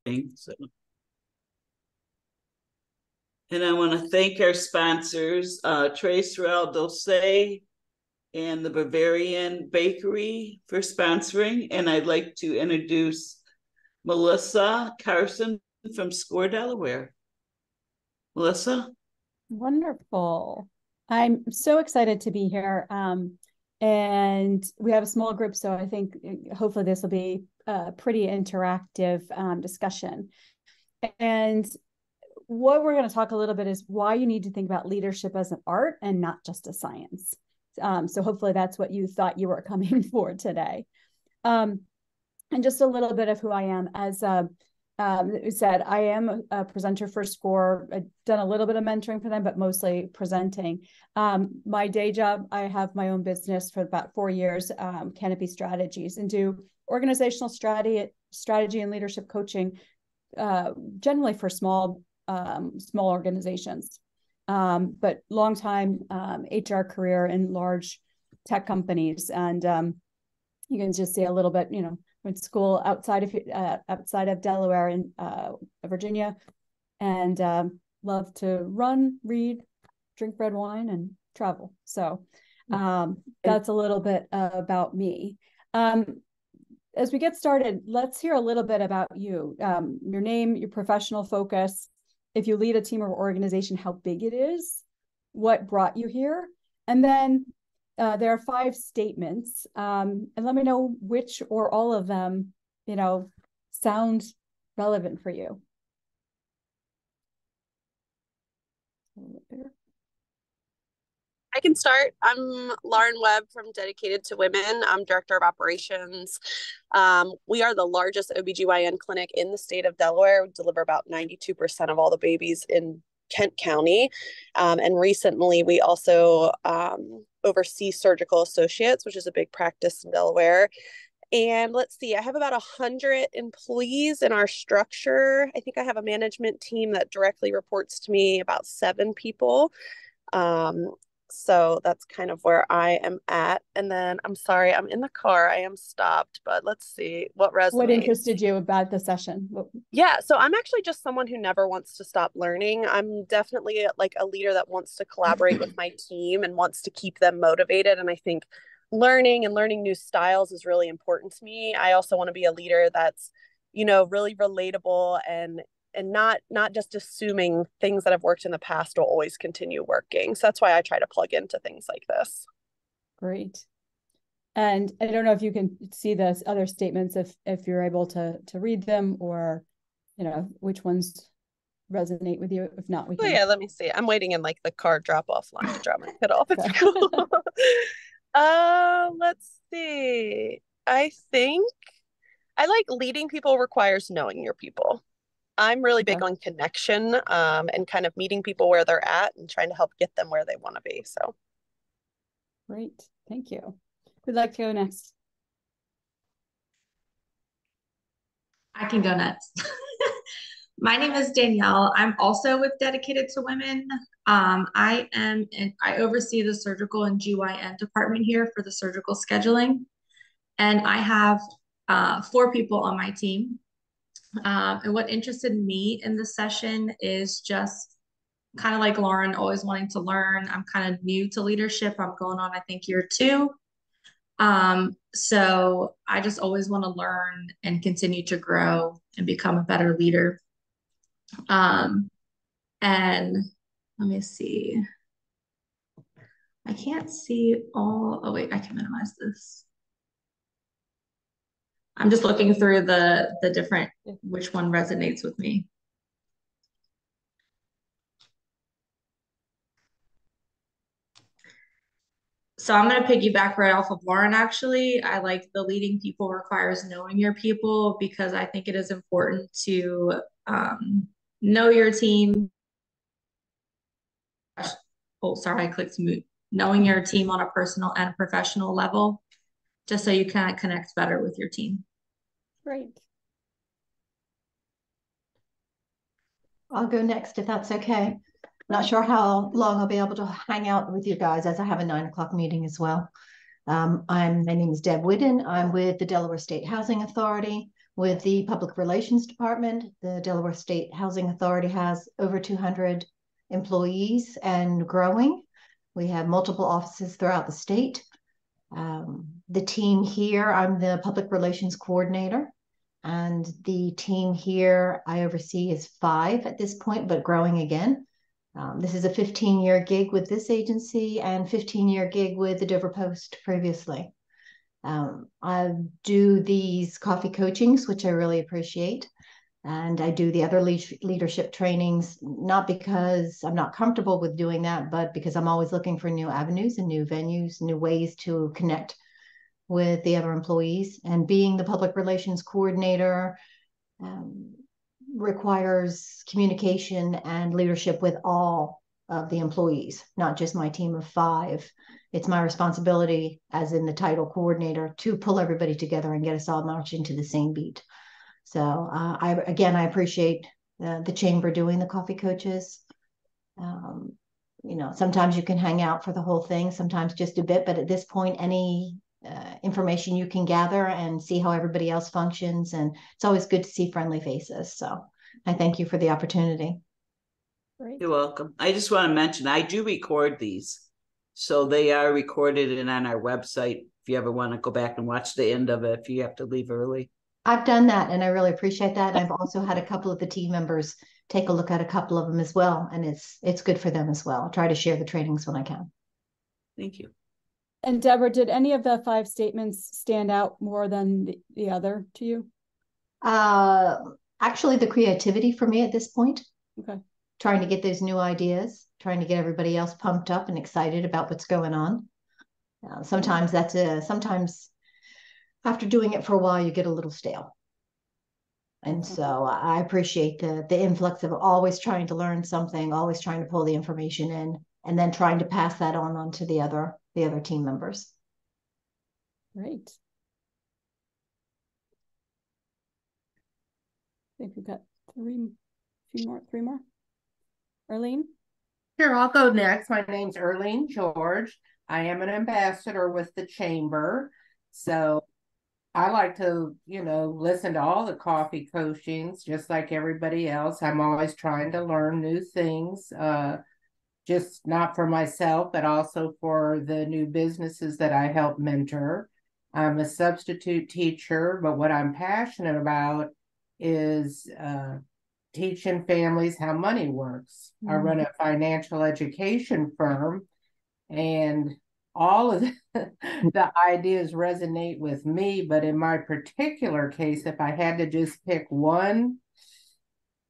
So, and I want to thank our sponsors, Tres Real Dulce and the Bavarian Bakery for sponsoring. And I'd like to introduce Melissa Carson from Score, Delaware. Melissa? Wonderful. I'm so excited to be here. And we have a small group, so I think hopefully this will be a pretty interactive discussion. And what we're going to talk a little bit is why you need to think about leadership as an art and not just a science. So hopefully that's what you thought you were coming for today. And just a little bit of who I am. As said, I am a presenter for SCORE. I've done a little bit of mentoring for them, but mostly presenting. My day job, I have my own business for about 4 years, Canopy Strategies, and do organizational strategy and leadership coaching, generally for small organizations. But long time HR career in large tech companies, and you can just see a little bit, went to school outside of Delaware in Virginia, and love to run, read, drink red wine, and travel. So that's a little bit about me. As we get started, let's hear a little bit about you, your name, your professional focus. If you lead a team or organization, how big it is, what brought you here, and then there are 5 statements, and let me know which or all of them, sound relevant for you. I can start. I'm Lauren Webb from Dedicated to Women. I'm Director of Operations. We are the largest OBGYN clinic in the state of Delaware. We deliver about 92% of all the babies in Kent County. And recently, we also oversee Surgical Associates, which is a big practice in Delaware. And let's see, I have about 100 employees in our structure. I think I have a management team that directly reports to me, about 7 people. So that's kind of where I am at. And then I'm sorry, I'm in the car. I am stopped, but let's see what resonates. What interested you about the session? Yeah, so I'm actually just someone who never wants to stop learning. I'm definitely like a leader that wants to collaborate with my team and wants to keep them motivated. And I think learning and learning new styles is really important to me. I also want to be a leader that's, really relatable and not just assuming things that have worked in the past will always continue working. So that's why I try to plug into things like this. Great. And I don't know if you can see the other statements, if you're able to read them, or which ones resonate with you. If not, we can. Oh yeah, let me see. I'm waiting in like the car drop off line to drop my kid off at school. Let's see. I think I like leading people requires knowing your people. I'm really big on connection, and kind of meeting people where they're at and trying to help get them where they want to be. So great. Thank you. Who'd like to go next? I can go next. My name is Danielle. I'm also with Dedicated to Women. I oversee the surgical and GYN department here for the surgical scheduling. And I have 4 people on my team. And what interested me in this session is just kind of like Lauren, always wanting to learn. I'm kind of new to leadership. I'm going on, I think, year 2. So I just always want to learn and continue to grow and become a better leader. And let me see. I can't see all. Oh wait, I can minimize this. I'm just looking through the different, which one resonates with me. So I'm going to piggyback right off of Lauren, actually. I like the leading people requires knowing your people, because I think it is important to know your team. Oh, sorry, I clicked mute. Knowing your team on a personal and professional level, just so you can connect better with your team. Great. I'll go next if that's okay. Not sure how long I'll be able to hang out with you guys, as I have a 9 o'clock meeting as well. My name is Deb Whidden. I'm with the Delaware State Housing Authority. with the Public Relations Department. The Delaware State Housing Authority has over 200 employees and growing. We have multiple offices throughout the state. The team here, I'm the Public Relations Coordinator, and the team here I oversee is 5 at this point, but growing again. This is a 15-year gig with this agency and 15-year gig with the Dover Post previously. I do these coffee coachings, which I really appreciate. And I do the other leadership trainings, not because I'm not comfortable with doing that, but because I'm always looking for new avenues and new venues, new ways to connect with the other employees. And being the public relations coordinator requires communication and leadership with all of the employees, not just my team of 5. It's my responsibility, as in the title coordinator, to pull everybody together and get us all marching to the same beat. So I appreciate the chamber doing the coffee coaches. Sometimes you can hang out for the whole thing, sometimes just a bit, but at this point, any information you can gather and see how everybody else functions. And it's always good to see friendly faces. So I thank you for the opportunity. Great. You're welcome. I just want to mention, I do record these. So they are recorded and on our website. If you ever want to go back and watch the end of it, if you have to leave early. I've done that and I really appreciate that. I've also had a couple of the team members take a look at a couple of them as well. And it's good for them as well. I'll try to share the trainings when I can. Thank you. And Deborah, did any of the 5 statements stand out more than the other to you? Actually, the creativity for me at this point. Okay. Trying to get those new ideas, trying to get everybody else pumped up and excited about what's going on. Sometimes sometimes after doing it for a while, you get a little stale. And so I appreciate the influx of always trying to learn something, always trying to pull the information in, and then trying to pass that on to the other team members. Great. I think we've got 3 more. Arlene? Sure, I'll go next. My name's Arlene George. I am an ambassador with the chamber. So I like to, listen to all the coffee coachings, just like everybody else. I'm always trying to learn new things, just not for myself, but also for the new businesses that I help mentor. I'm a substitute teacher, but what I'm passionate about is teaching families how money works. Mm-hmm. I run a financial education firm, and all of the ideas resonate with me. But in my particular case, if I had to just pick one,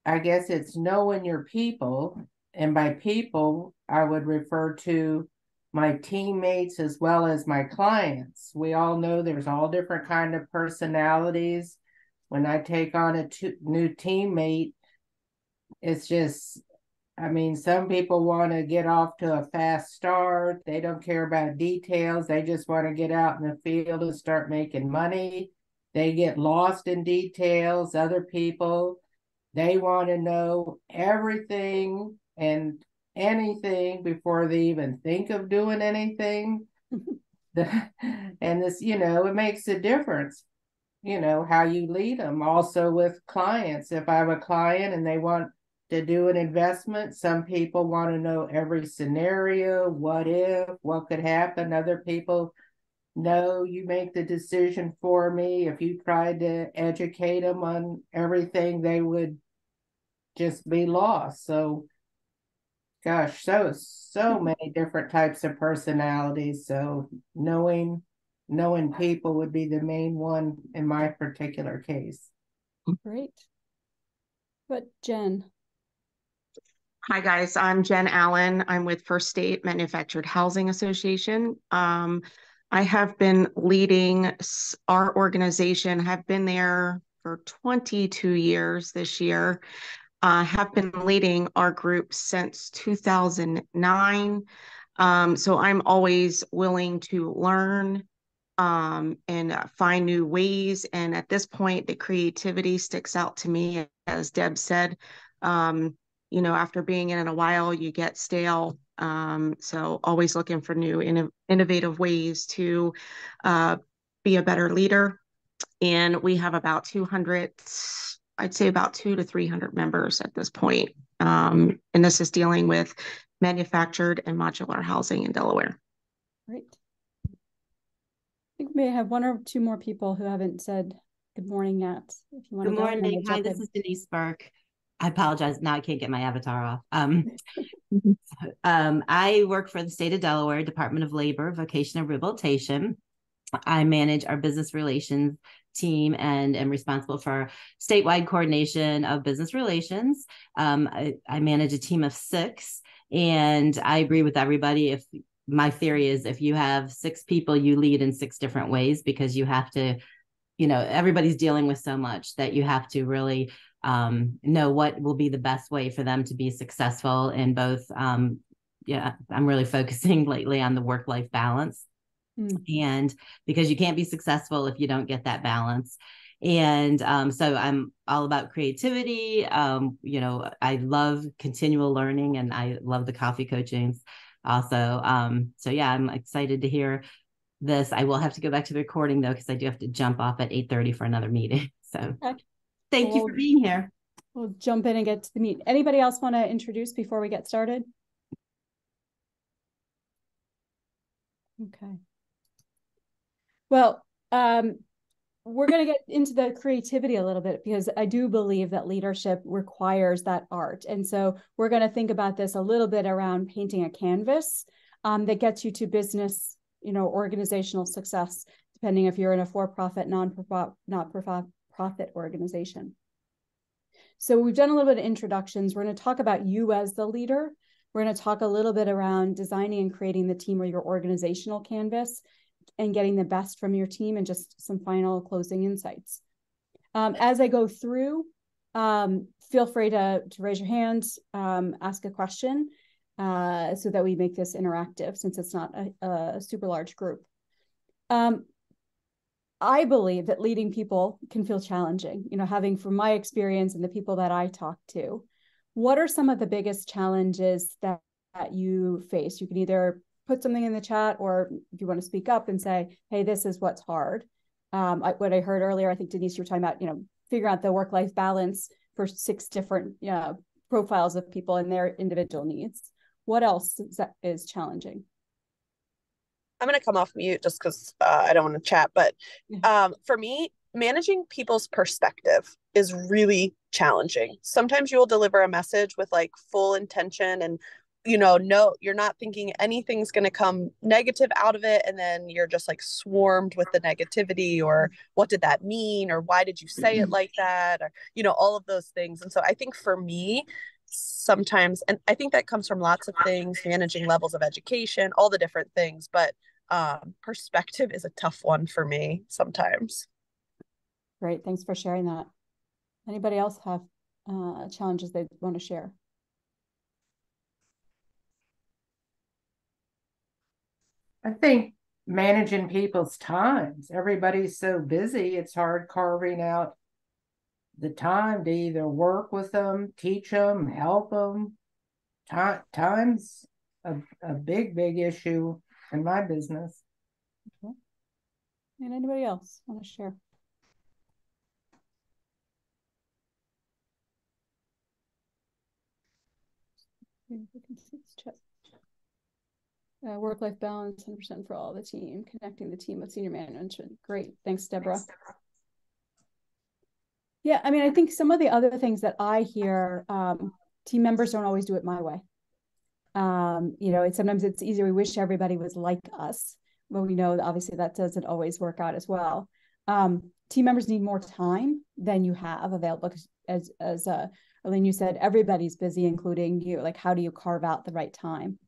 I guess it's knowing your people. And by people, I would refer to my teammates as well as my clients. We all know there's all different kind of personalities. When I take on a new teammate, it's just, some people want to get off to a fast start. They don't care about details. They just want to get out in the field and start making money. They get lost in details. Other people, they want to know everything and anything before they even think of doing anything. And this, it makes a difference, how you lead them. Also with clients, if I have a client and they want to do an investment, some people want to know every scenario, what if, what could happen. Other people, no, you make the decision for me. If you tried to educate them on everything, they would just be lost. So gosh, so many different types of personalities. So knowing people would be the main one in my particular case. Great. But Jen? Hi guys, I'm Jen Allen. I'm with First State Manufactured Housing Association. I have been leading our organization, have been there for 22 years this year. Have been leading our group since 2009. So I'm always willing to learn and find new ways. And at this point, the creativity sticks out to me. As Deb said, after being in it a while, you get stale. So always looking for new innovative ways to be a better leader and we have about 200, I'd say about 200 to 300 members at this point. And this is dealing with manufactured and modular housing in Delaware. Great. I think we may have one or two more people who haven't said good morning yet. If you want Good to morning. Hi, this is Denise Burke. I apologize. Now I can't get my avatar off. I work for the state of Delaware, Department of Labor, Vocational Rehabilitation. I manage our business relations team and am responsible for statewide coordination of business relations. I manage a team of 6, and I agree with everybody. If my theory is if you have 6 people, you lead in 6 different ways, because you have to, everybody's dealing with so much that you have to really know what will be the best way for them to be successful in both. I'm really focusing lately on the work-life balance. And because you can't be successful if you don't get that balance. And so I'm all about creativity. I love continual learning, and I love the coffee coachings also. So yeah, I'm excited to hear this. I will have to go back to the recording though, because I do have to jump off at 8:30 for another meeting. So thank you for being here. We'll jump in and get to the meet. Anybody else want to introduce before we get started? Okay. Well, we're going to get into the creativity a little bit, because I do believe that leadership requires that art. And so we're going to think about this a little bit around painting a canvas that gets you to business, organizational success, depending if you're in a for-profit, not-for-profit organization. So we've done a little bit of introductions. We're going to talk about you as the leader. We're going to talk a little bit around designing and creating the team or your organizational canvas, and getting the best from your team, and just some final closing insights. As I go through, feel free to raise your hand, ask a question, so that we make this interactive, since it's not a super large group. I believe that leading people can feel challenging, having from my experience and the people that I talk to. What are some of the biggest challenges that you face? You can either put something in the chat, or if you want to speak up and say, hey, this is what's hard. What I heard earlier, I think Denise, you were talking about, figuring out the work-life balance for 6 different profiles of people and their individual needs. What else is challenging? I'm going to come off mute just because I don't want to chat. But for me, managing people's perspective is really challenging. Sometimes you will deliver a message with like full intention, and no, you're not thinking anything's going to come negative out of it. And then you're just like swarmed with the negativity, or what did that mean? Or why did you say it like that? Or, all of those things. And so I think for me, sometimes, and I think that comes from lots of things, managing levels of education, all the different things, but perspective is a tough one for me sometimes. Great. Thanks for sharing that. Anybody else have challenges they want to share? I think managing people's times. Everybody's so busy, it's hard carving out the time to either work with them, teach them, help them. Time's a big issue in my business. Okay. And anybody else want to share? Work-life balance, 100% for all the team, connecting the team with senior management. Great. Thanks, Deborah. Yeah, I mean, I think some of the other things that I hear, team members don't always do it my way. Sometimes it's easier. We wish everybody was like us, but we know obviously that doesn't always work out as well. Team members need more time than you have available, as Arlene, you said, everybody's busy, including you. Like, how do you carve out the right time?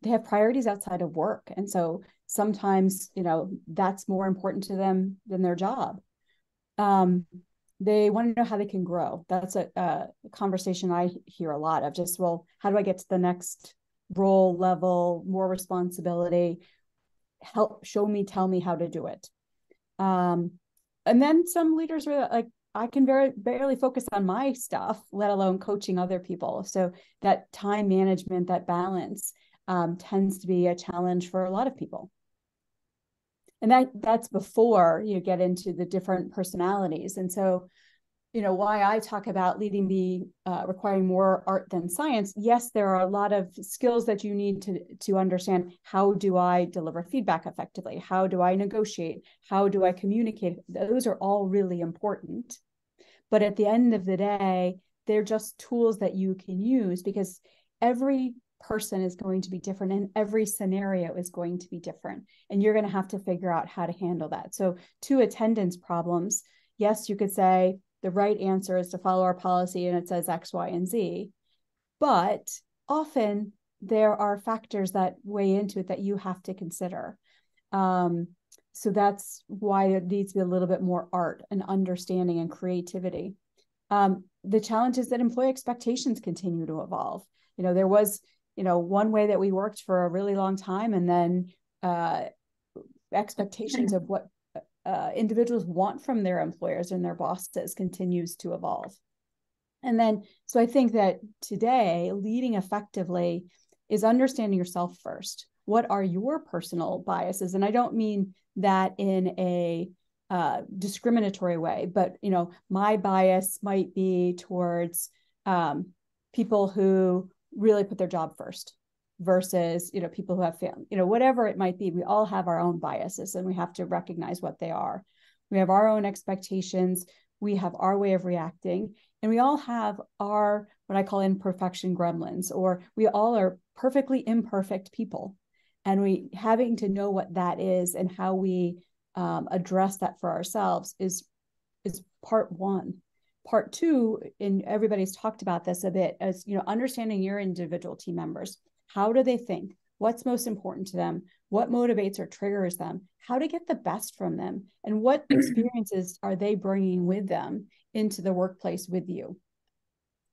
They have priorities outside of work. And so sometimes, that's more important to them than their job. They want to know how they can grow. That's a conversation I hear a lot of, just, well, how do I get to the next role level, more responsibility? Help, show me, tell me how to do it. And then some leaders are like, I can barely focus on my stuff, let alone coaching other people. So that time management, that balance tends to be a challenge for a lot of people. And that's before you get into the different personalities. And so, why I talk about leading be requiring more art than science. Yes, there are a lot of skills that you need to understand. How do I deliver feedback effectively? How do I negotiate? How do I communicate? Those are all really important. But at the end of the day, they're just tools that you can use, because every person is going to be different and every scenario is going to be different. And you're going to have to figure out how to handle that. So to attendance problems, yes, you could say the right answer is to follow our policy and it says X, Y, and Z. But often there are factors that weigh into it that you have to consider. So that's why it needs to be a little bit more art and understanding and creativity. The challenge is that employee expectations continue to evolve. There was, one way that we worked for a really long time, and then expectations of what individuals want from their employers and their bosses continues to evolve. And then, so I think that today, leading effectively is understanding yourself first. What are your personal biases? And I don't mean that in a discriminatory way, but my bias might be towards people who really put their job first versus people who have family, whatever it might be. We all have our own biases, and we have to recognize what they are. We have our own expectations, we have our way of reacting, and we all have our, what I call, imperfection gremlins, or we all are perfectly imperfect people. And we having to know what that is and how we address that for ourselves is part one. Part two, and everybody's talked about this a bit, as understanding your individual team members. How do they think? What's most important to them? What motivates or triggers them? How to get the best from them? And what experiences are they bringing with them into the workplace with you?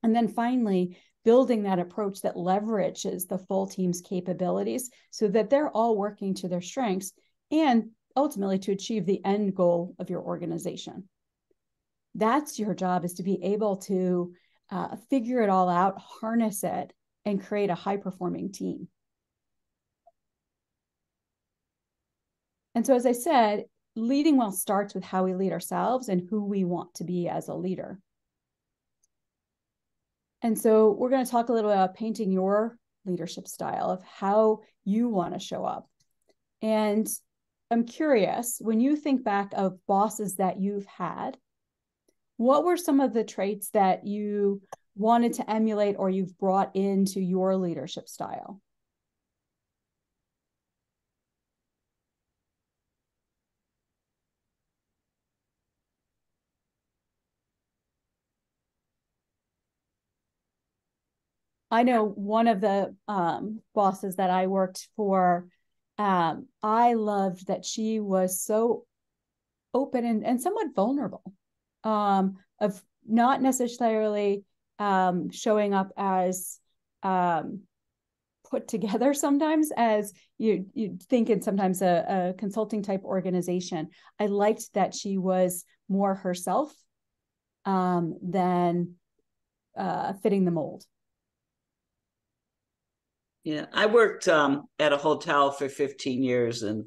And then finally, building that approach that leverages the full team's capabilities so that they're all working to their strengths and ultimately to achieve the end goal of your organization. That's your job, is to be able to figure it all out, harness it, and create a high-performing team. And so, as I said, leading well starts with how we lead ourselves and who we want to be as a leader. And so we're going to talk a little about painting your leadership style, of how you want to show up. And I'm curious, when you think back of bosses that you've had, what were some of the traits that you wanted to emulate or you've brought into your leadership style? I know one of the bosses that I worked for, I loved that she was so open and somewhat vulnerable, of not necessarily showing up as put together sometimes as you think in sometimes a consulting type organization. I liked that she was more herself than fitting the mold. Yeah, I worked at a hotel for 15 years, and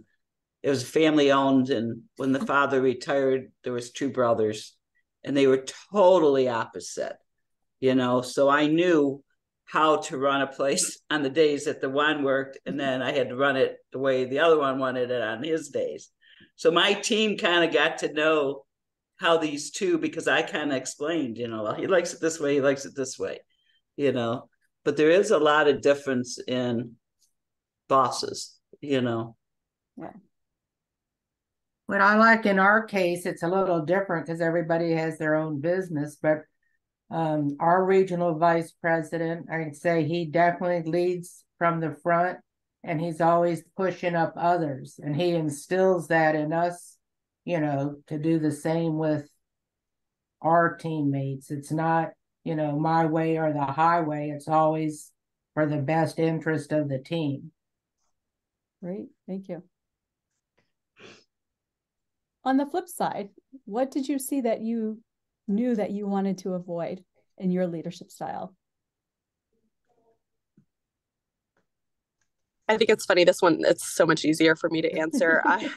it was family owned. And when the father retired, there was two brothers, and they were totally opposite, So I knew how to run a place on the days that the one worked, and then I had to run it the way the other one wanted it on his days. So my team kind of got to know how these two, because I kind of explained, well, he likes it this way, he likes it this way, But there is a lot of difference in bosses, Yeah. What I like in our case, it's a little different because everybody has their own business, but our regional vice president, I'd say he definitely leads from the front, and he's always pushing up others, and he instills that in us, to do the same with our teammates. It's not, my way or the highway. It's always for the best interest of the team. Great, thank you. On the flip side, what did you see that you knew that you wanted to avoid in your leadership style? I think it's funny. This one, it's so much easier for me to answer. I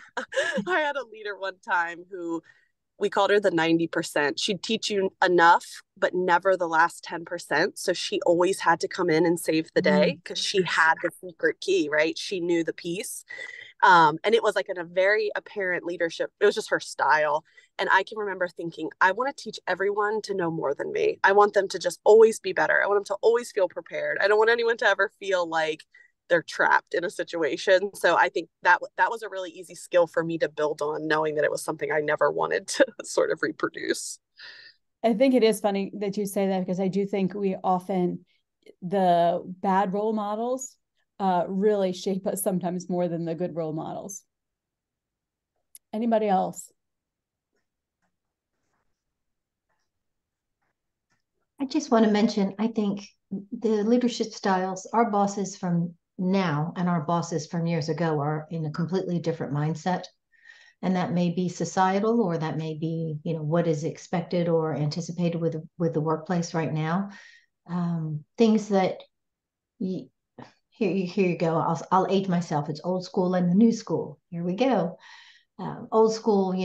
had a leader one time who we called her the 90%. She'd teach you enough, but never the last 10%. So she always had to come in and save the day because she had the secret key, right? She knew the piece. And it was like in a very apparent leadership. It was just her style. And I can remember thinking, I want to teach everyone to know more than me. I want them to just always be better. I want them to always feel prepared. I don't want anyone to ever feel like they're trapped in a situation. So I think that was a really easy skill for me to build on, knowing that it was something I never wanted to sort of reproduce. I think it is funny that you say that, because I do think we often, the bad role models really shape us sometimes more than the good role models. Anybody else? I just want to mention, I think the leadership styles, our bosses from now and our bosses from years ago are in a completely different mindset. And that may be societal, or that may be, what is expected or anticipated with the workplace right now. Things that here you go. I'll age myself. It's old school and the new school. Here we go. Old school,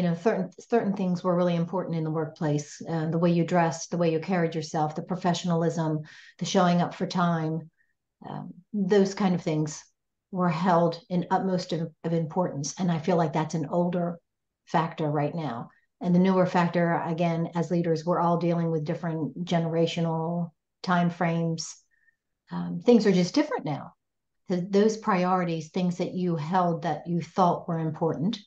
certain things were really important in the workplace. The way you dressed, the way you carried yourself, the professionalism, the showing up for time, those kind of things were held in utmost of importance. And I feel like that's an older factor right now. And the newer factor, again, as leaders, we're all dealing with different generational time frames. Things are just different now. Those priorities, things that you held that you thought were important,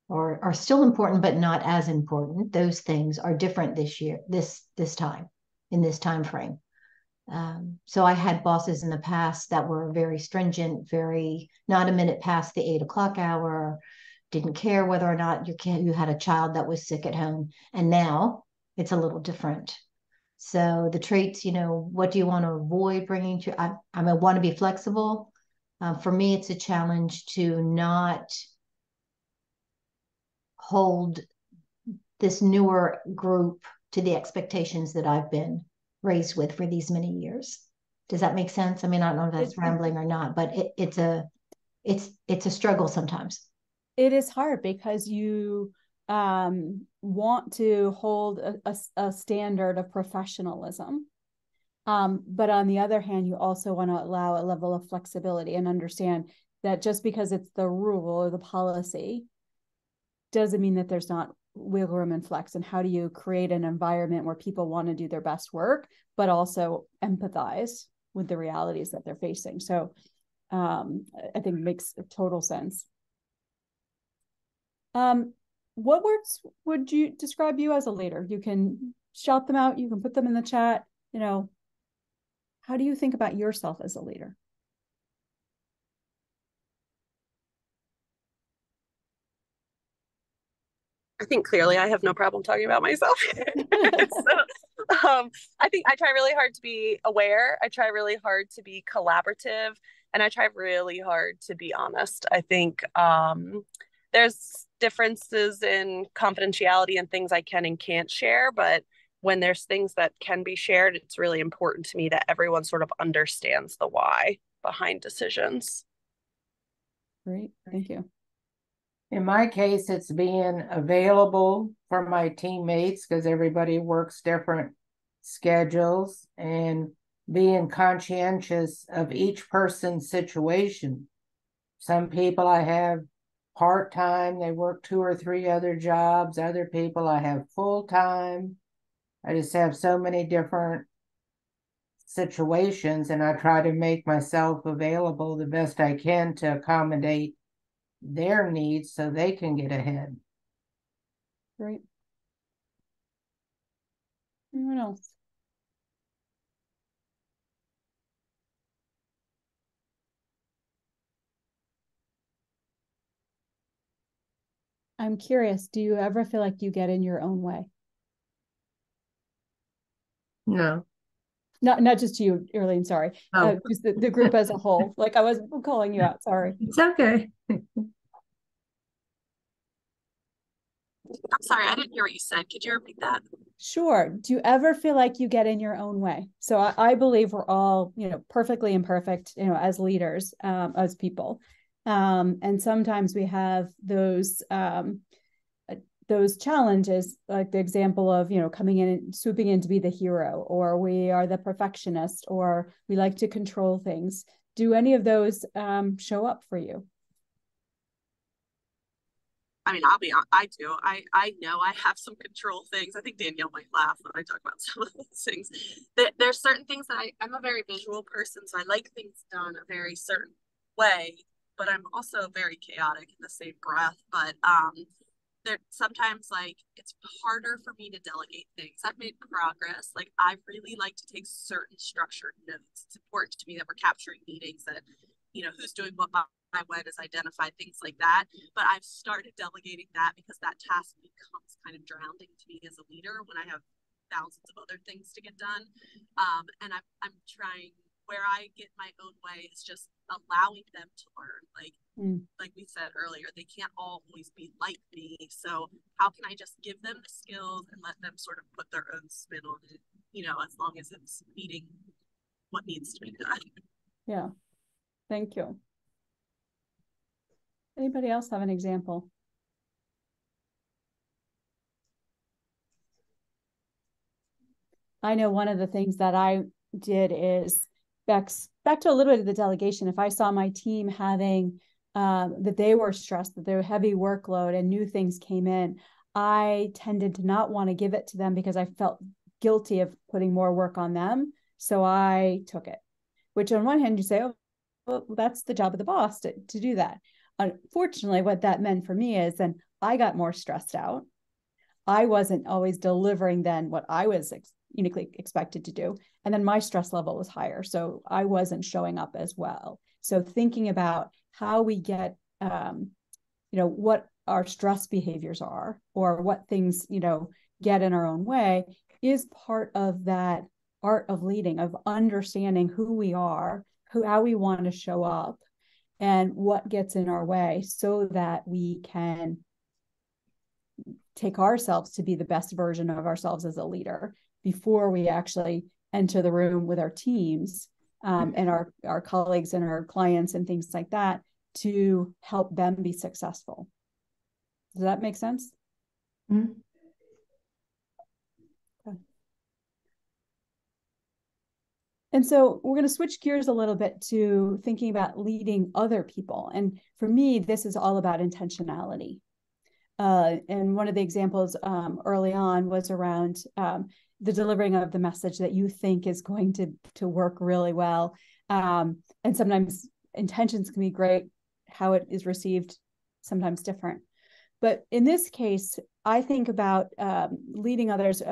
or are still important but not as important, those things are different this year, this time, in this time frame. So I had bosses in the past that were very stringent, very not a minute past the 8 o'clock hour, didn't care whether or not you had a child that was sick at home. And now it's a little different. So the traits, what do you want to avoid bringing to? I want to be flexible. For me, it's a challenge to not hold this newer group to the expectations that I've been raised with for these many years. Does that make sense? I mean, I don't know if that's rambling or not, but it's a struggle sometimes. It is hard because you want to hold a standard of professionalism. But on the other hand, you also want to allow a level of flexibility and understand that just because it's the rule or the policy doesn't mean that there's not wiggle room and flex. And how do you create an environment where people want to do their best work, but also empathize with the realities that they're facing? So I think it makes total sense. What words would you describe you as a leader? You can shout them out. You can put them in the chat. How do you think about yourself as a leader? I think clearly I have no problem talking about myself. I think I try really hard to be aware. I try really hard to be collaborative, and I try really hard to be honest. I think there's differences in confidentiality and things I can and can't share, but when there's things that can be shared, it's really important to me that everyone sort of understands the why behind decisions. Great, thank you. In my case, it's being available for my teammates, because everybody works different schedules, and being conscientious of each person's situation. Some people I have part-time, they work 2 or 3 other jobs. Other people I have full-time. I just have so many different situations, and I try to make myself available the best I can to accommodate their needs so they can get ahead. Great. Anyone else? I'm curious, do you ever feel like you get in your own way? No. Not just you, Earlene, sorry. Just the group as a whole. Like, I was calling you out, sorry. It's okay. I'm sorry, I didn't hear what you said. Could you repeat that? Sure. Do you ever feel like you get in your own way? So I believe we're all, perfectly imperfect, as leaders, as people. And sometimes we have those challenges, like the example of, coming in and swooping in to be the hero, or we are the perfectionist, or we like to control things. Do any of those show up for you? I mean, I'll be honest, I do. I know I have some control things. I think Danielle might laugh when I talk about some of those things. There's certain things that I'm a very visual person, so I like things done a very certain way, but I'm also very chaotic in the same breath. But there sometimes, like, it's harder for me to delegate things. I've made progress. Like, I really like to take certain structured notes. It's important to me that we're capturing meetings, that who's doing what by when is identified, things like that. But I've started delegating that because that task becomes kind of drowning to me as a leader when I have thousands of other things to get done. And I'm trying, where I get my own way is just allowing them to learn. Like we said earlier, they can't always be like me. So how can I just give them the skills and let them sort of put their own spin on it, as long as it's meeting what needs to be done. Yeah. Thank you. Anybody else have an example? I know one of the things that I did is back to a little bit of the delegation. If I saw my team having that they were stressed, that they were heavy workload and new things came in, I tended to not want to give it to them because I felt guilty of putting more work on them. So I took it, which on one hand you say, oh, well, that's the job of the boss to do that. Unfortunately, what that meant for me is then I got more stressed out. I wasn't always delivering then what I was uniquely expected to do. And then my stress level was higher. So I wasn't showing up as well. So thinking about how we get, what our stress behaviors are, or what things, get in our own way, is part of that art of leading, of understanding who we are, how we want to show up, and what gets in our way, so that we can take ourselves to be the best version of ourselves as a leader before we actually enter the room with our teams, and our colleagues and our clients and things like that, to help them be successful. Does that make sense? Mm-hmm. Okay. And so we're going to switch gears a little bit to thinking about leading other people. And for me, this is all about intentionality. And one of the examples early on was around the delivering of the message that you think is going to work really well. And sometimes intentions can be great, how it is received, sometimes different. But in this case, I think about leading others,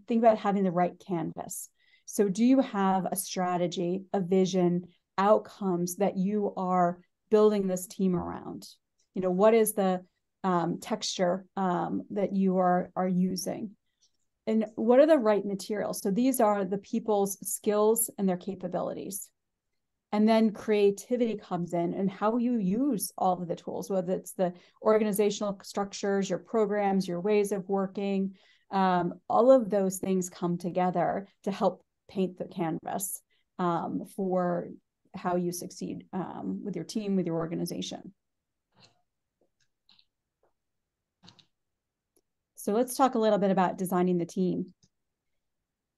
think about having the right canvas. So do you have a strategy, a vision, outcomes that you are building this team around? What is the texture that you are using? And what are the right materials? So these are the people's skills and their capabilities. And then creativity comes in, and how you use all of the tools, whether it's the organizational structures, your programs, your ways of working, all of those things come together to help paint the canvas for how you succeed with your team, with your organization. So let's talk a little bit about designing the team.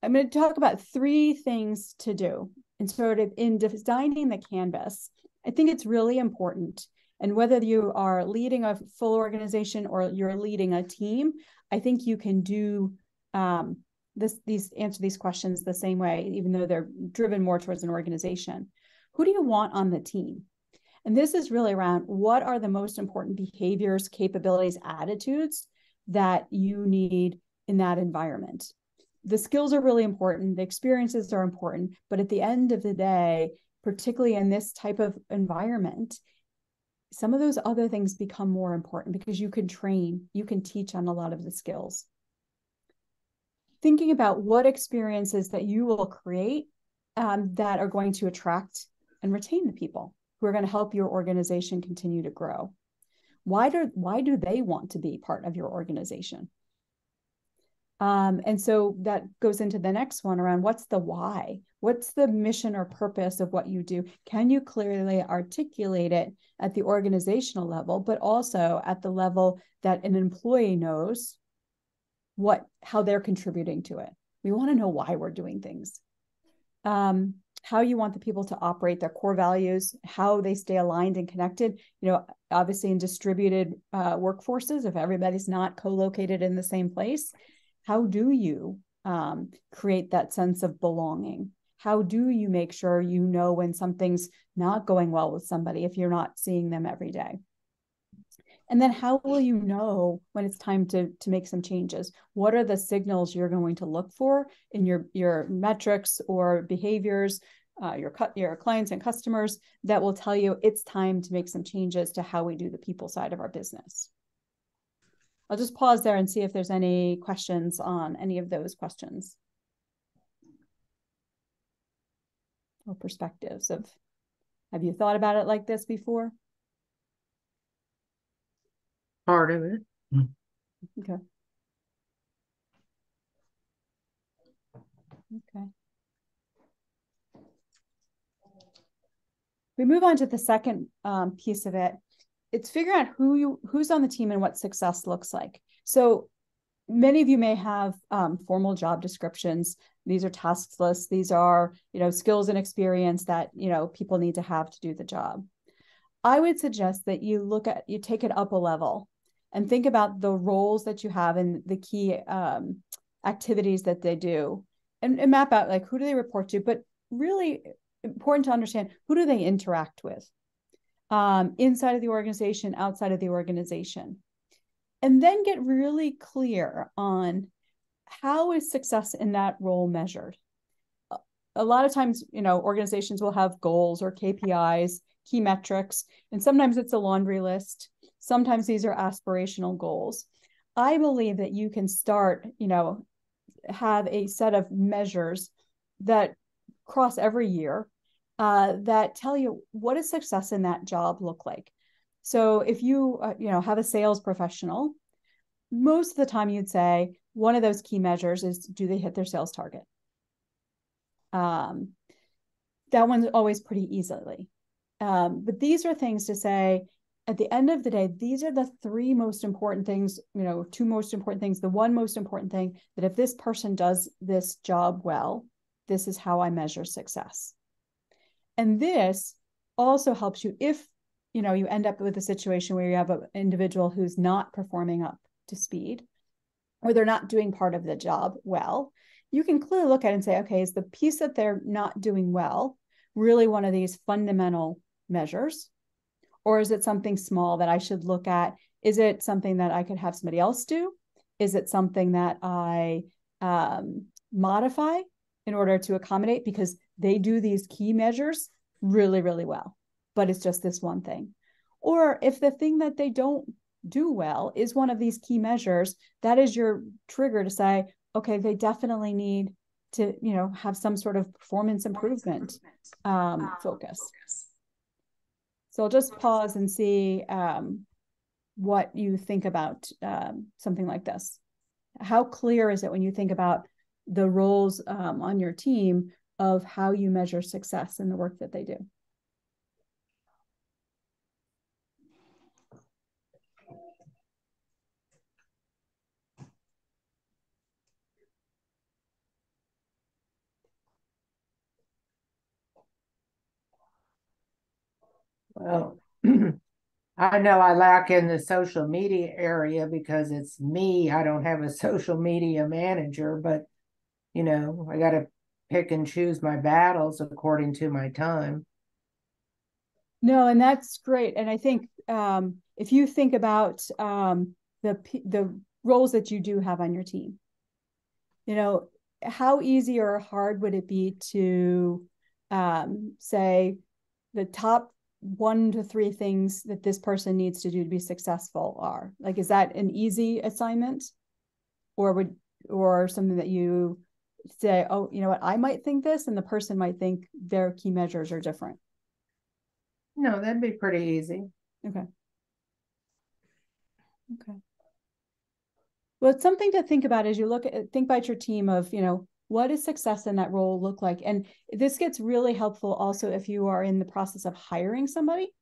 I'm going to talk about 3 things to do. And sort of in designing the canvas, I think it's really important. And whether you are leading a full organization or you're leading a team, I think you can do answer these questions the same way, even though they're driven more towards an organization. Who do you want on the team? And this is really around what are the most important behaviors, capabilities, attitudes that you need in that environment. The skills are really important. The experiences are important. But at the end of the day, particularly in this type of environment, some of those other things become more important because you can train, you can teach on a lot of the skills. Thinking about what experiences that you will create that are going to attract and retain the people who are going to help your organization continue to grow. Why do they want to be part of your organization? And so that goes into the next one around what's the why? What's the mission or purpose of what you do? Can you clearly articulate it at the organizational level, but also at the level that an employee knows how they're contributing to it? We want to know why we're doing things. How you want the people to operate, their core values, how they stay aligned and connected. Obviously in distributed workforces, if everybody's not co-located in the same place, how do you create that sense of belonging? How do you make sure you know when something's not going well with somebody if you're not seeing them every day? And then how will you know when it's time to make some changes? What are the signals you're going to look for in your metrics or behaviors, your clients and customers that will tell you it's time to make some changes to how we do the people side of our business? I'll just pause there and see if there's any questions on any of those questions or perspectives of, have you thought about it like this before? Part of it. Okay. Okay. We move on to the second piece of it. It's figuring out who's on the team and what success looks like. So many of you may have formal job descriptions. These are task lists. These are, skills and experience that, people need to have to do the job. I would suggest that you take it up a level and think about the roles that you have and the key activities that they do and map out like who do they report to, but really important to understand who do they interact with inside of the organization, outside of the organization. And then get really clear on how is success in that role measured. A lot of times, organizations will have goals or KPIs, key metrics, and sometimes it's a laundry list. Sometimes these are aspirational goals. I believe that you can start, have a set of measures that cross every year that tell you what does success in that job look like. So if you, have a sales professional, most of the time you'd say one of those key measures is, do they hit their sales target? That one's always pretty easily. But these are things to say, at the end of the day, these are the three most important things, two most important things, the one most important thing that if this person does this job well, this is how I measure success. And this also helps you if, you end up with a situation where you have an individual who's not performing up to speed, or they're not doing part of the job well, you can clearly look at it and say, okay, is the piece that they're not doing well really one of these fundamental measures? Or is it something small that I should look at? Is it something that I could have somebody else do? Is it something that I modify in order to accommodate because they do these key measures really, really well, but it's just this one thing? Or if the thing that they don't do well is one of these key measures, that is your trigger to say, okay, they definitely need to, have some sort of performance improvement focus. So I'll just pause and see what you think about something like this. How clear is it when you think about the roles on your team of how you measure success in the work that they do? Well, I know I lack in the social media area because it's me. I don't have a social media manager, but I got to pick and choose my battles according to my time. No, and that's great. And I think if you think about the roles that you do have on your team, how easy or hard would it be to say the top 1 to 3 things that this person needs to do to be successful are? Like, is that an easy assignment, or something that you say, oh, you know what, I might think this, and the person might think their key measures are different? No, that'd be pretty easy. Okay. Okay. Well, it's something to think about as you think about your team of, what does success in that role look like? And this gets really helpful also if you are in the process of hiring somebody,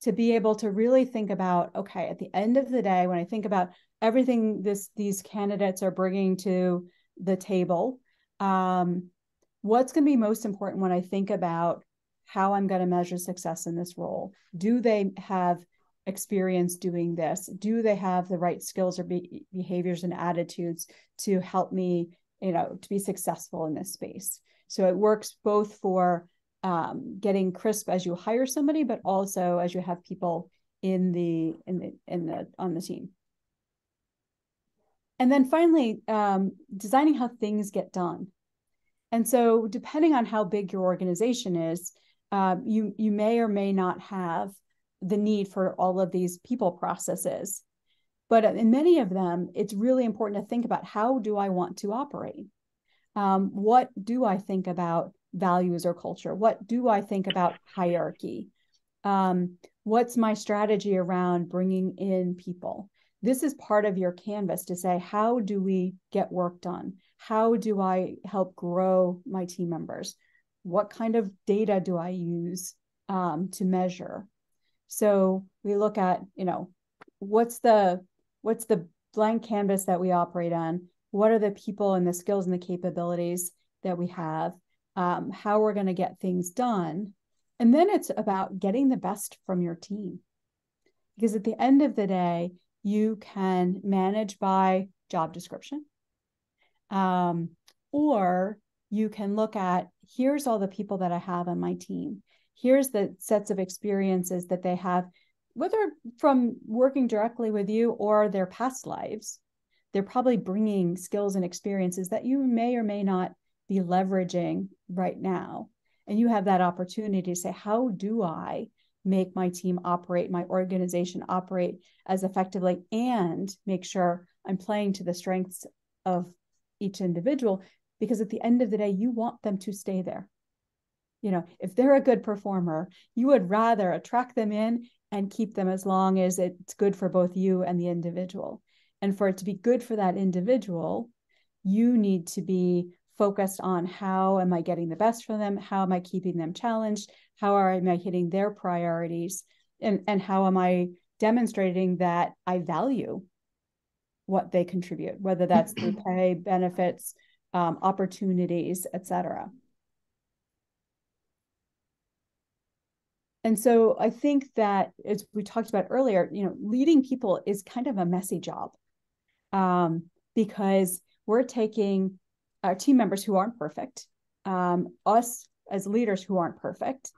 to be able to really think about, okay, at the end of the day, when I think about everything these candidates are bringing to the table, what's going to be most important when I think about how I'm going to measure success in this role? Do they have experience doing this? Do they have the right skills or behaviors and attitudes to help me, to be successful in this space? So it works both for getting crisp as you hire somebody, but also as you have people on the team. And then finally, designing how things get done. And so depending on how big your organization is, you may or may not have the need for all of these people processes. But in many of them, it's really important to think about, how do I want to operate? What do I think about values or culture? What do I think about hierarchy? What's my strategy around bringing in people? This is part of your canvas to say, how do we get work done? How do I help grow my team members? What kind of data do I use to measure? So we look at, what's the blank canvas that we operate on? What are the people and the skills and the capabilities that we have? How we're going to get things done. And then it's about getting the best from your team. Because at the end of the day, you can manage by job description. Or you can look at, here's all the people that I have on my team. Here's the sets of experiences that they have, whether from working directly with you or their past lives. They're probably bringing skills and experiences that you may or may not be leveraging right now. And you have that opportunity to say, how do I make my team operate, my organization operate as effectively, and make sure I'm playing to the strengths of each individual? Because at the end of the day, you want them to stay there. If they're a good performer, you would rather attract them in and keep them as long as it's good for both you and the individual. And for it to be good for that individual, you need to be focused on, how am I getting the best from them? How am I keeping them challenged? How am I hitting their priorities? And how am I demonstrating that I value what they contribute, whether that's through pay, benefits, opportunities, et cetera. And so I think that, as we talked about earlier, leading people is kind of a messy job, because we're taking our team members who aren't perfect, us as leaders who aren't perfect,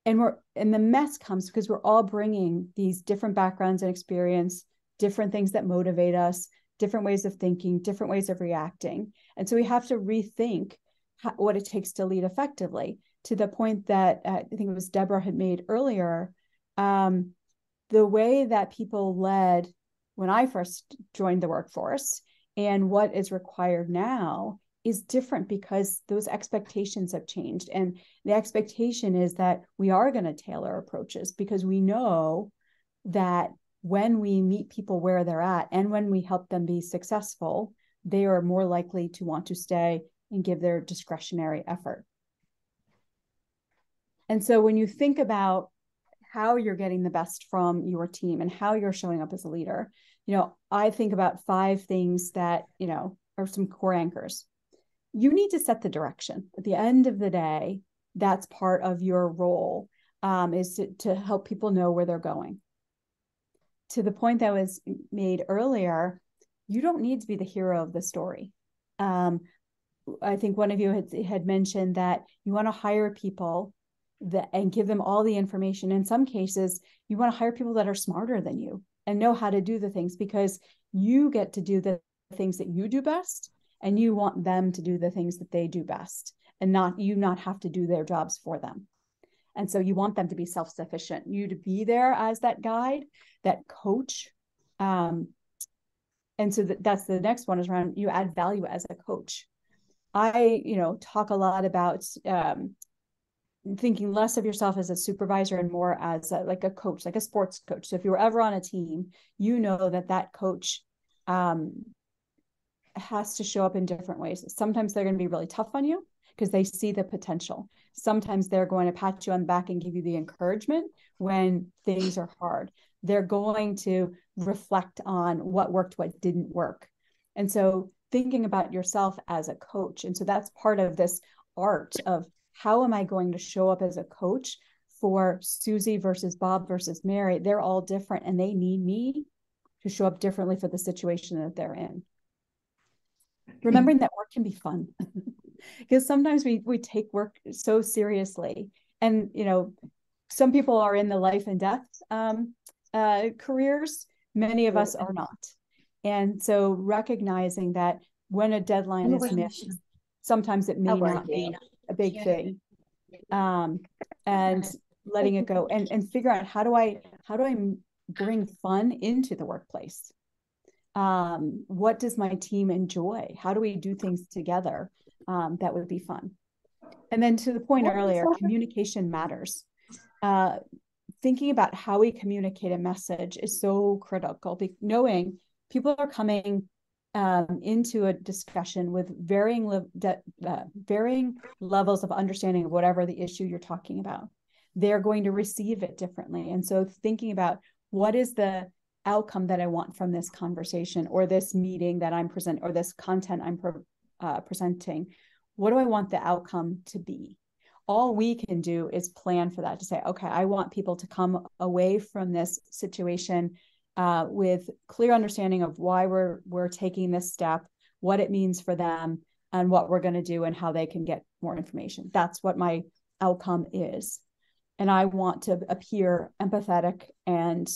and the mess comes because we're all bringing these different backgrounds and experience, different things that motivate us, different ways of thinking, different ways of reacting. And so we have to rethink what it takes to lead effectively, to the point that I think it was Deborah had made earlier. The way that people led when I first joined the workforce and what is required now is different, because those expectations have changed. And the expectation is that we are going to tailor approaches, because we know that when we meet people where they're at and when we help them be successful, they are more likely to want to stay and give their discretionary effort. And so when you think about how you're getting the best from your team and how you're showing up as a leader, I think about 5 things that, are some core anchors. You need to set the direction. At the end of the day, that's part of your role, is to help people know where they're going. To the point that was made earlier, you don't need to be the hero of the story. I think one of you had mentioned that you want to hire people and give them all the information. In some cases, you want to hire people that are smarter than you and know how to do the things, because you get to do the things that you do best, and you want them to do the things that they do best, and not have to do their jobs for them. And so you want them to be self-sufficient, you to be there as that guide, that coach. And so that's the next one, is around, you add value as a coach. I, talk a lot about thinking less of yourself as a supervisor and more as like a coach, like a sports coach. So if you were ever on a team, that coach um, has to show up in different ways. Sometimes they're going to be really tough on you because they see the potential. Sometimes they're going to pat you on the back and give you the encouragement when things are hard. They're going to reflect on what worked, what didn't work. And so thinking about yourself as a coach. And so that's part of this art of how am I going to show up as a coach for Susie versus Bob versus Mary? They're all different and they need me to show up differently for the situation that they're in. Remembering that work can be fun because sometimes we take work so seriously, and some people are in the life and death careers. Many of us are not, and so recognizing that when a deadline is missed, sometimes it may not be a big thing, and letting it go and figure out how do I bring fun into the workplace. What does my team enjoy? How do we do things together? That would be fun. And then to the point earlier, communication matters. Thinking about how we communicate a message is so critical. Knowing people are coming into a discussion with varying levels of understanding of whatever the issue you're talking about. They're going to receive it differently. And so thinking about what is the outcome that I want from this conversation or this meeting that I'm presenting or this content I'm presenting, what do I want the outcome to be? All we can do is plan for that, to say, okay, I want people to come away from this situation with clear understanding of why we're taking this step, what it means for them, and what we're going to do and how they can get more information. That's what my outcome is. And I want to appear empathetic and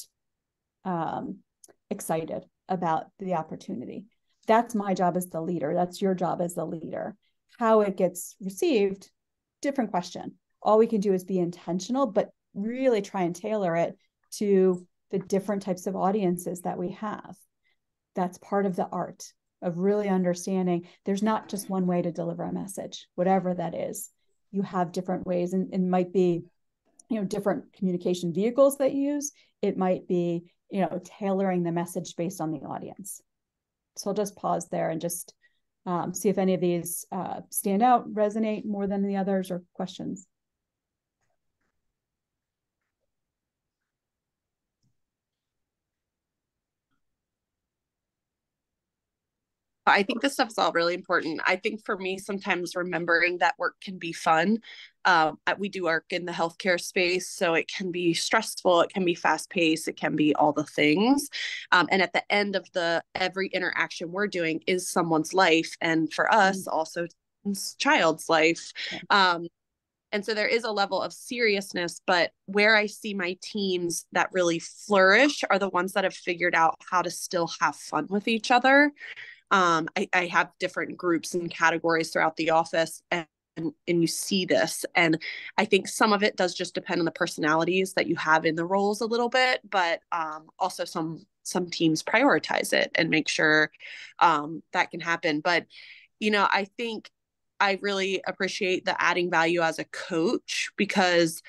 excited about the opportunity. That's my job as the leader. That's your job as the leader. How it gets received, different question. All we can do is be intentional, but really try and tailor it to the different types of audiences that we have. That's part of the art of really understanding there's not just one way to deliver a message, whatever that is. You have different ways, and it might be, different communication vehicles that you use. It might be, tailoring the message based on the audience. So I'll just pause there and just see if any of these stand out, resonate more than the others, or questions. I think this stuff's all really important. I think for me, sometimes remembering that work can be fun. We do work in the healthcare space, so it can be stressful, it can be fast paced, it can be all the things. And at the end of every interaction we're doing is someone's life, and for us, also child's life. And so there is a level of seriousness, but where I see my teams that really flourish are the ones that have figured out how to still have fun with each other. I have different groups and categories throughout the office, and you see this. And I think some of it does just depend on the personalities that you have in the roles a little bit, but also some teams prioritize it and make sure that can happen. But, I think I really appreciate the adding value as a coach, because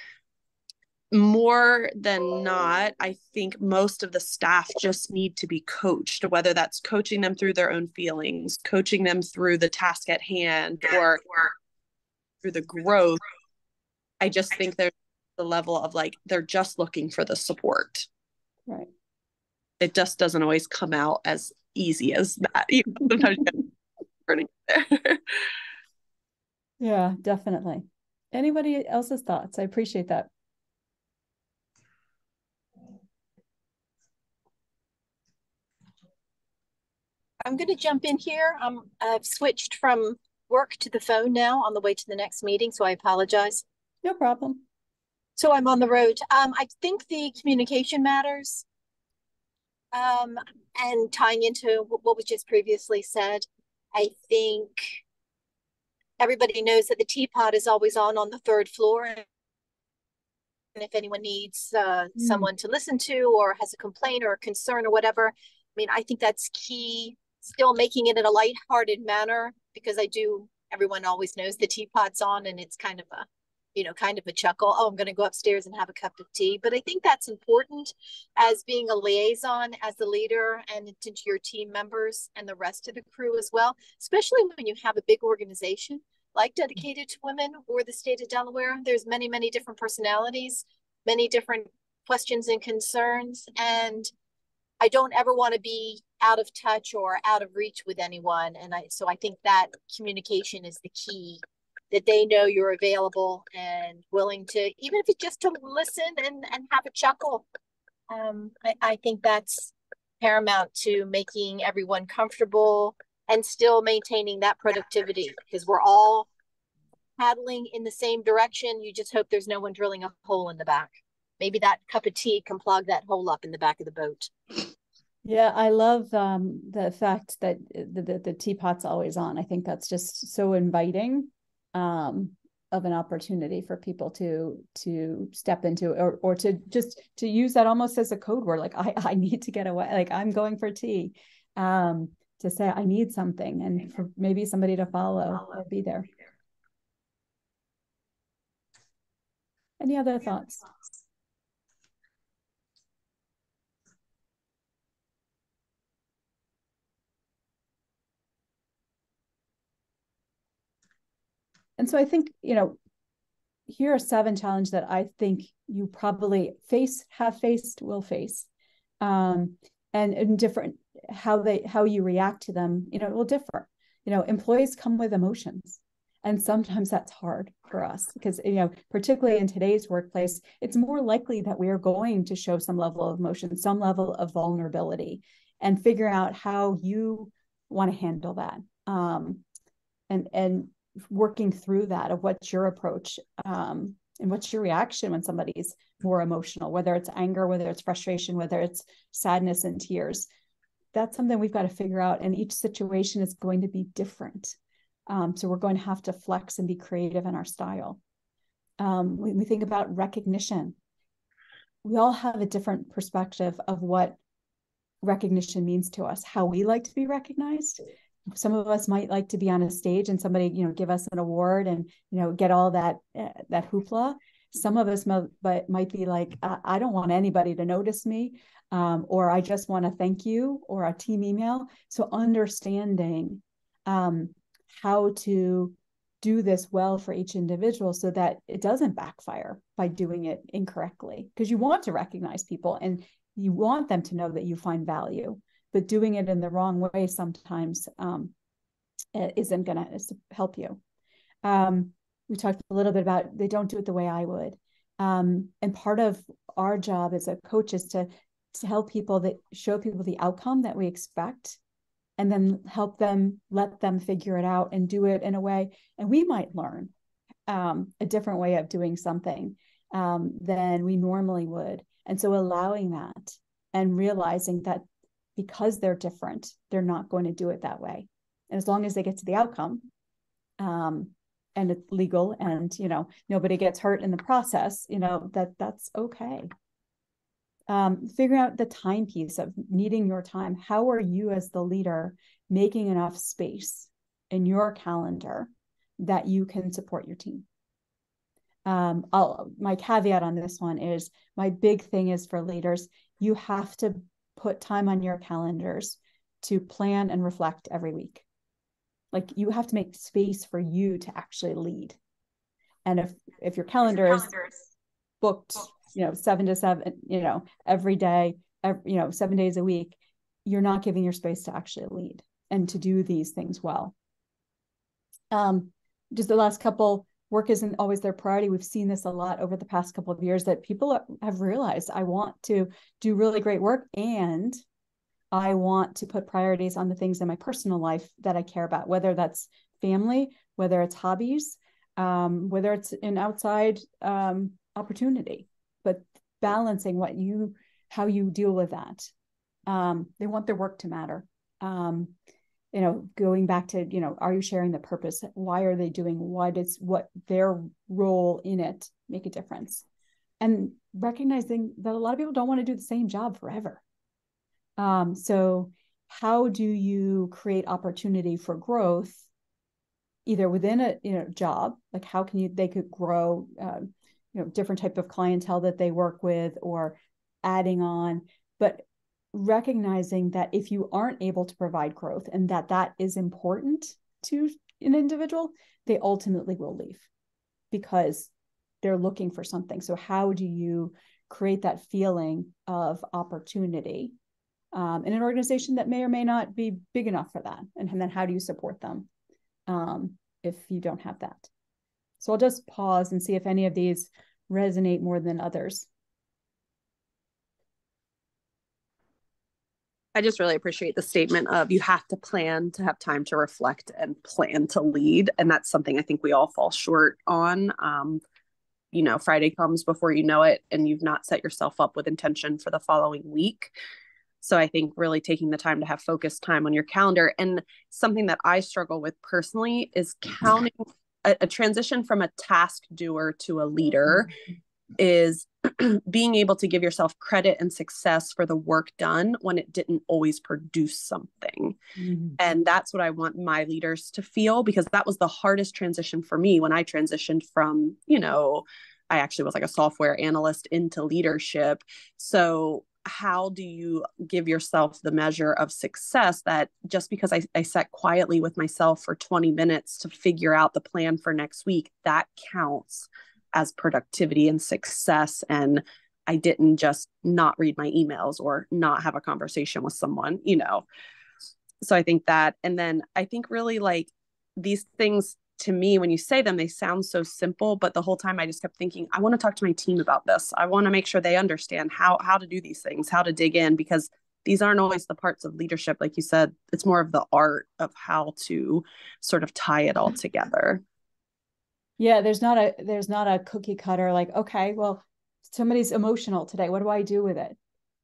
more than not, I think most of the staff just need to be coached, whether that's coaching them through their own feelings, coaching them through the task at hand, or through the growth. I just think there's the level of they're just looking for the support. Right. It just doesn't always come out as easy as that. Sometimes you there. Yeah, definitely. Anybody else's thoughts? I appreciate that. I'm going to jump in here. I've switched from work to the phone now on the way to the next meeting, so I apologize. No problem. So I'm on the road. I think the communication matters. And tying into what was just previously said, I think everybody knows that the teapot is always on the third floor. And if anyone needs someone to listen to, or has a complaint or a concern or whatever, I mean, I think that's key. Still making it in a lighthearted manner, because everyone always knows the teapot's on, and it's kind of kind of a chuckle. Oh, I'm going to go upstairs and have a cup of tea. But I think that's important as being a liaison as the leader and to your team members and the rest of the crew as well, especially when you have a big organization like Dedicated to Women or the state of Delaware. There's many, many different personalities, many different questions and concerns. And I don't ever want to be out of touch or out of reach with anyone. And so I think that communication is the key, that they know you're available and willing to, even if it's just to listen and have a chuckle. I think that's paramount to making everyone comfortable and still maintaining that productivity, because we're all paddling in the same direction. You just hope there's no one drilling a hole in the back. Maybe that cup of tea can plug that hole up in the back of the boat. Yeah, I love the fact that the teapot's always on. I think that's just so inviting of an opportunity for people to step into, or to just to use that almost as a code word. Like I need to get away. Like I'm going for tea. To say I need something, and for maybe somebody to follow or be there. Any other thoughts? And so I think, here are 7 challenges that I think you probably have faced, will face. And in different, how you react to them, it will differ. Employees come with emotions. And sometimes that's hard for us because, particularly in today's workplace, it's more likely that we are going to show some level of emotion, some level of vulnerability, and figure out how you want to handle that. And working through that of what's your approach, and what's your reaction when somebody's more emotional, whether it's anger, whether it's frustration, whether it's sadness and tears. That's something we've got to figure out. And each situation is going to be different. So we're going to have to flex and be creative in our style. When we think about recognition, we all have a different perspective of what recognition means to us, how we like to be recognized. Some of us might like to be on a stage and somebody, give us an award and, get all that hoopla. Some of us might be like, I don't want anybody to notice me, or I just want to thank you, or a team email. So understanding how to do this well for each individual so that it doesn't backfire by doing it incorrectly, because you want to recognize people and you want them to know that you find value, but doing it in the wrong way sometimes isn't going to help you. We talked a little bit about they don't do it the way I would. And part of our job as a coach is to help people, show people the outcome that we expect, and then help them, let them figure it out and do it in a way. And we might learn a different way of doing something than we normally would. And so allowing that and realizing that because they're different, they're not going to do it that way. And as long as they get to the outcome, and it's legal and, nobody gets hurt in the process, that's okay. Figuring out the time piece of needing your time. How are you as the leader making enough space in your calendar that you can support your team? My caveat on this one is, my big thing is for leaders, you have to put time on your calendars to plan and reflect every week. Like, you have to make space for you to actually lead. And if your calendar is booked, 7 to 7, every day, 7 days a week, you're not giving your space to actually lead and to do these things well. Just the last couple, work isn't always their priority. We've seen this a lot over the past couple of years, that people have realized, I want to do really great work and I want to put priorities on the things in my personal life that I care about, whether that's family, whether it's hobbies, whether it's an outside opportunity, but balancing how you deal with that. They want their work to matter. Going back to, are you sharing the purpose? Why are they doing what their role in it make a difference? And recognizing that a lot of people don't want to do the same job forever. So how do you create opportunity for growth either within a job, like how can they could grow different type of clientele that they work with, or adding on, but recognizing that if you aren't able to provide growth and that is important to an individual, they ultimately will leave because they're looking for something. So how do you create that feeling of opportunity in an organization that may or may not be big enough for that? And then how do you support them if you don't have that? So I'll just pause and see if any of these resonate more than others. I just really appreciate the statement of you have to plan to have time to reflect and plan to lead. And that's something I think we all fall short on. Friday comes before you know it, and you've not set yourself up with intention for the following week. So I think really taking the time to have focused time on your calendar. And something that I struggle with personally is counting a transition from a task doer to a leader is being able to give yourself credit and success for the work done when it didn't always produce something. Mm-hmm. And that's what I want my leaders to feel, because that was the hardest transition for me when I transitioned from, I actually was like a software analyst into leadership. So how do you give yourself the measure of success that just because I sat quietly with myself for 20 minutes to figure out the plan for next week, that counts as productivity and success. And I didn't just not read my emails or not have a conversation with someone, So I think that, and then I think really like these things to me, when you say them, they sound so simple, but the whole time I just kept thinking, I want to talk to my team about this. I want to make sure they understand how to do these things, how to dig in, because these aren't always the parts of leadership. Like you said, it's more of the art of how to sort of tie it all together. Yeah, there's not a cookie cutter like, okay, well, somebody's emotional today. What do I do with it?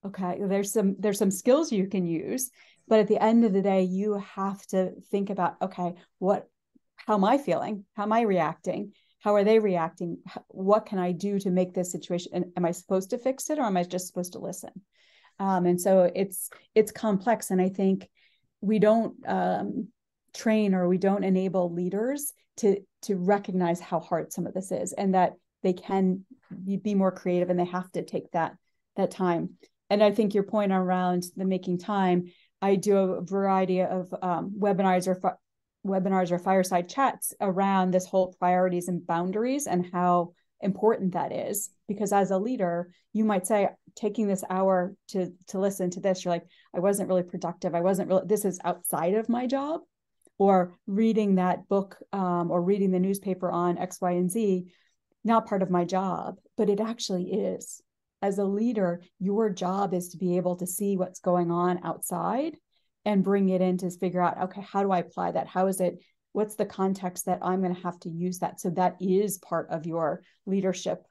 Okay, there's some skills you can use, but at the end of the day, you have to think about, okay, how am I feeling? How am I reacting? How are they reacting? What can I do to make this situation? And am I supposed to fix it, or am I just supposed to listen? And so it's complex. And I think we don't train, or we don't enable leaders to recognize how hard some of this is, and that they can be more creative, and they have to take that time. And I think your point around the making time, I do a variety of webinars or fireside chats around this whole priorities and boundaries and how important that is. Because as a leader, you might say, taking this hour to listen to this, you're like, I wasn't really productive. This is outside of my job. Or reading that book or reading the newspaper on X, Y, and Z, not part of my job, but it actually is. As a leader, your job is to be able to see what's going on outside and bring it in to figure out, okay, how do I apply that? What's the context that I'm going to have to use that? So that is part of your leadership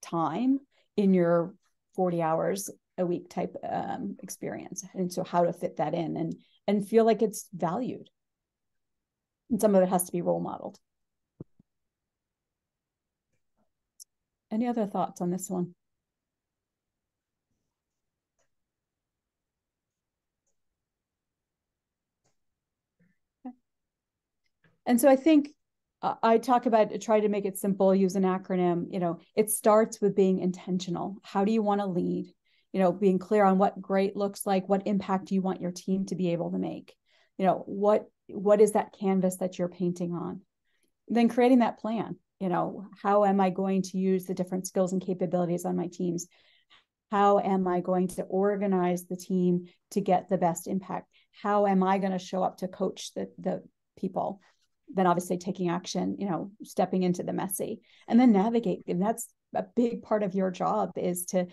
time in your 40 hours a week type experience. And so how to fit that in and feel like it's valued. And some of it has to be role modeled. Any other thoughts on this one? Okay. And so I think I talk about, try to make it simple, use an acronym. It starts with being intentional. How do you want to lead? Being clear on what great looks like, what impact do you want your team to be able to make? What is that canvas that you're painting on? Then creating that plan. How am I going to use the different skills and capabilities on my teams? How am I going to organize the team to get the best impact? How am I going to show up to coach the people? Then obviously taking action, stepping into the messy, and then navigate. And that's a big part of your job, is to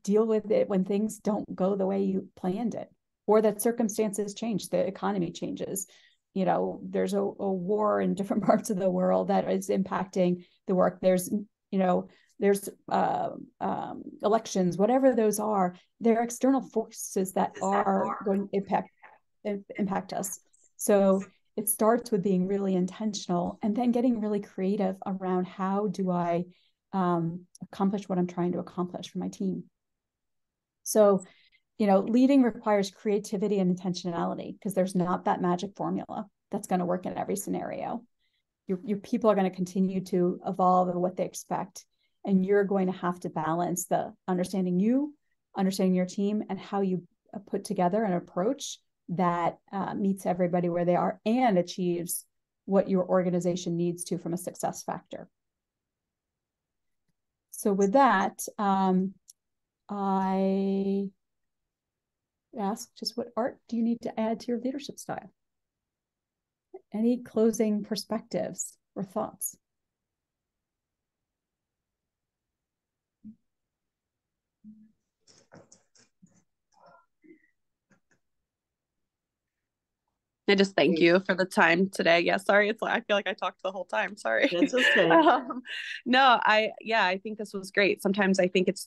deal with it when things don't go the way you planned it, or that circumstances change, the economy changes. There's a war in different parts of the world that is impacting the work. There's elections, whatever those are, they're external forces that are going to impact us. So it starts with being really intentional, and then getting really creative around, how do I accomplish what I'm trying to accomplish for my team? So leading requires creativity and intentionality, because there's not that magic formula. that's going to work in every scenario. Your people are going to continue to evolve in what they expect. And you're going to have to balance the understanding your team, and how you put together an approach that meets everybody where they are and achieves what your organization needs to from a success factor. So with that, I ask just, what art do you need to add to your leadership style? Any closing perspectives or thoughts? I just thank you for the time today. Yeah, sorry. It's like, I feel like I talked the whole time. Sorry. That's okay. No, I think this was great. Sometimes I think it's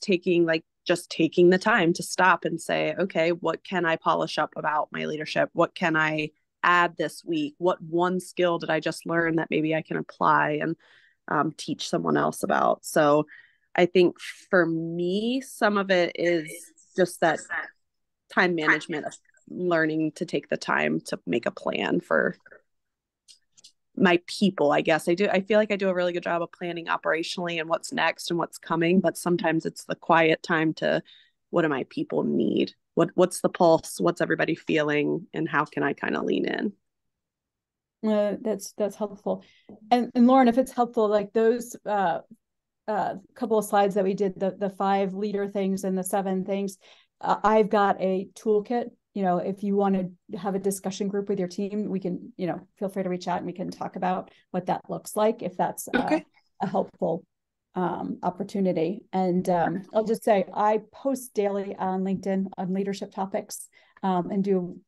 just taking the time to stop and say, okay, what can I polish up about my leadership? What can I add this week? What one skill did I just learn that maybe I can apply and teach someone else about? So I think for me, some of it is just that time management, learning to take the time to make a plan for my people. I guess I feel like I do a really good job of planning operationally and what's next and what's coming, but sometimes it's the quiet time to, what do my people need? What's the pulse? What's everybody feeling? And how can I kind of lean in? That's helpful. And Lauren, if it's helpful, like those couple of slides that we did, the 5 leader things and the 7 things, I've got a toolkit. If you want to have a discussion group with your team, we can, feel free to reach out and we can talk about what that looks like, if that's a helpful opportunity. And I'll just say, I post daily on LinkedIn on leadership topics, and do,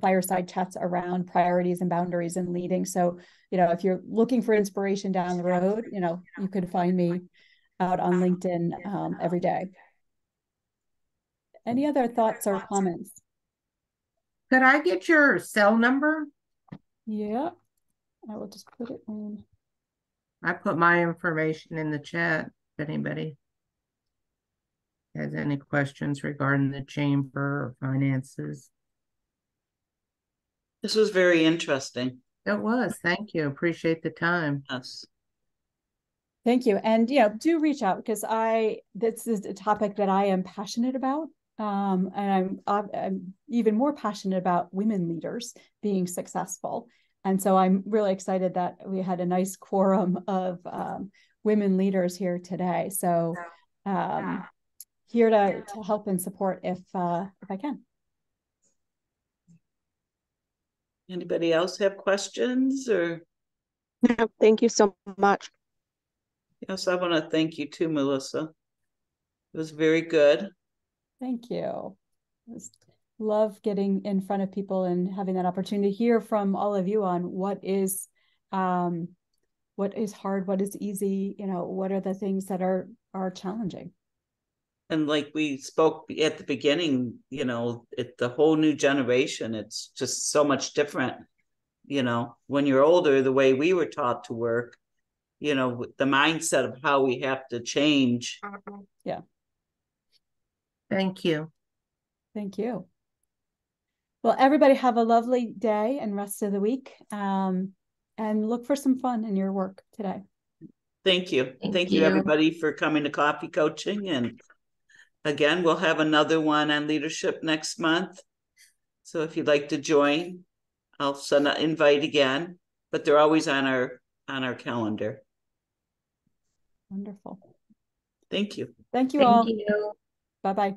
fireside chats around priorities and boundaries and leading. So, if you're looking for inspiration down the road, you could find me out on LinkedIn every day. Any other thoughts or comments? Could I get your cell number? Yeah, I will just put it in. I put my information in the chat if anybody has any questions regarding the chamber or finances. This was very interesting. It was. Thank you. Appreciate the time. Yes. Thank you. And do reach out, because this is a topic that I am passionate about. And I'm even more passionate about women leaders being successful. And so I'm really excited that we had a nice quorum of women leaders here today. So here to help and support if I can. Anybody else have questions or? No, thank you so much. Yes, I want to thank you too, Melissa. It was very good. Thank you. Love getting in front of people and having that opportunity to hear from all of you on what is hard, what is easy, what are the things that are challenging. And like we spoke at the beginning, the whole new generation, it's just so much different. When you're older, the way we were taught to work, the mindset of how we have to change. Yeah. Thank you. Thank you. Well, everybody have a lovely day and rest of the week. And look for some fun in your work today. Thank you. Thank you, everybody, for coming to Coffee Coaching. And again, we'll have another one on leadership next month. So if you'd like to join, I'll send an invite again, but they're always on our calendar. Wonderful. Thank you. Thank you all. Thank you. Bye-bye.